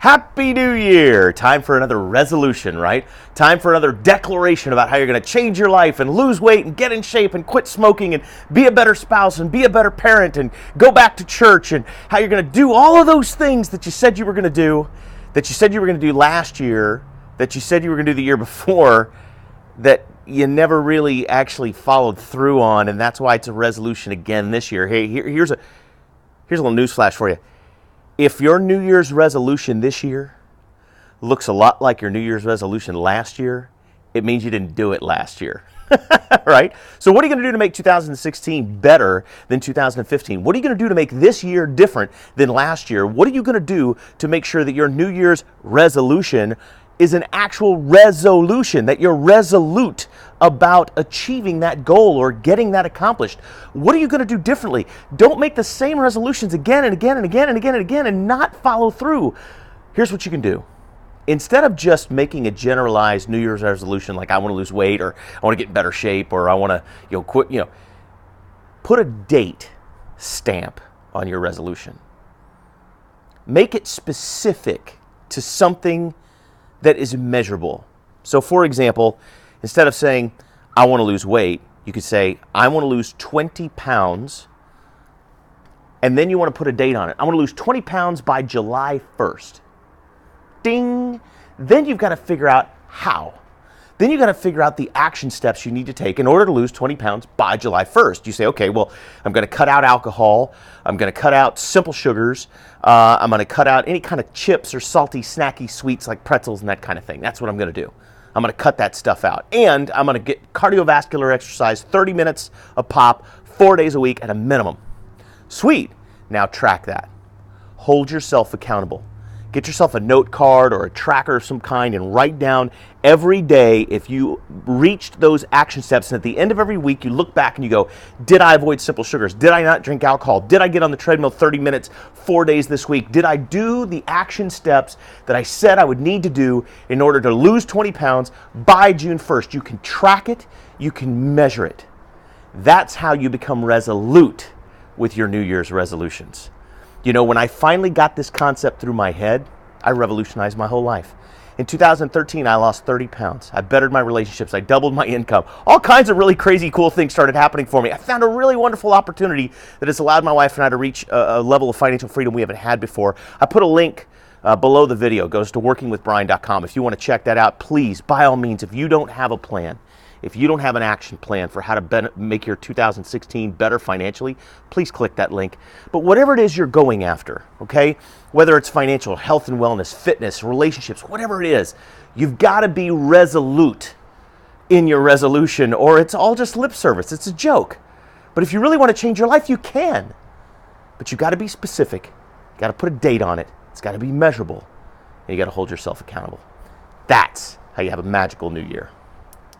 Happy New Year! Time for another resolution, right? Time for another declaration about how you're going to change your life and lose weight and get in shape and quit smoking and be a better spouse and be a better parent and go back to church, and how you're going to do all of those things that you said you were going to do, that you said you were going to do last year, that you said you were going to do the year before, that you never really actually followed through on, and that's why it's a resolution again this year. Hey, here's a little news flash for you. If your New Year's resolution this year looks a lot like your New Year's resolution last year, it means you didn't do it last year, right? So what are you going to do to make 2016 better than 2015? What are you going to do to make this year different than last year? What are you going to do to make sure that your New Year's resolution is an actual resolution, that you're resolute about achieving that goal or getting that accomplished? What are you going to do differently? Don't make the same resolutions again and again and again and again and again and not follow through. Here's what you can do. Instead of just making a generalized New Year's resolution like I want to lose weight, or I want to get in better shape, or I want to quit, put a date stamp on your resolution. Make it specific to something that is measurable. So for example, instead of saying, I want to lose weight, you could say, I want to lose 20 pounds, and then you want to put a date on it. I want to lose 20 pounds by July 1st. Ding! Then you've got to figure out how. Then you've got to figure out the action steps you need to take in order to lose 20 pounds by July 1st. You say, okay, well, I'm going to cut out alcohol. I'm going to cut out simple sugars. I'm going to cut out any kind of chips or salty, snacky sweets like pretzels and that kind of thing. That's what I'm going to do. I'm going to cut that stuff out. And I'm going to get cardiovascular exercise, 30 minutes a pop, 4 days a week at a minimum. Sweet. Now track that. Hold yourself accountable. Get yourself a note card or a tracker of some kind and write down every day if you reached those action steps. And at the end of every week, you look back and you go, did I avoid simple sugars? Did I not drink alcohol? Did I get on the treadmill 30 minutes, 4 days this week? Did I do the action steps that I said I would need to do in order to lose 20 pounds by June 1st? You can track it. You can measure it. That's how you become resolute with your New Year's resolutions. When I finally got this concept through my head, I revolutionized my whole life. In 2013, I lost 30 pounds. I bettered my relationships. I doubled my income. All kinds of really crazy, cool things started happening for me. I found a really wonderful opportunity that has allowed my wife and I to reach a level of financial freedom we haven't had before. I put a link below the video. It goes to workingwithbrian.com. If you want to check that out, please, by all means, if you don't have a plan, if you don't have an action plan for how to make your 2016 better financially, please click that link. But whatever it is you're going after, okay, whether it's financial, health and wellness, fitness, relationships, whatever it is, you've got to be resolute in your resolution, or it's all just lip service. It's a joke. But if you really want to change your life, you can. But you've got to be specific. You've got to put a date on it. It's got to be measurable. And you got to hold yourself accountable. That's how you have a magical new year.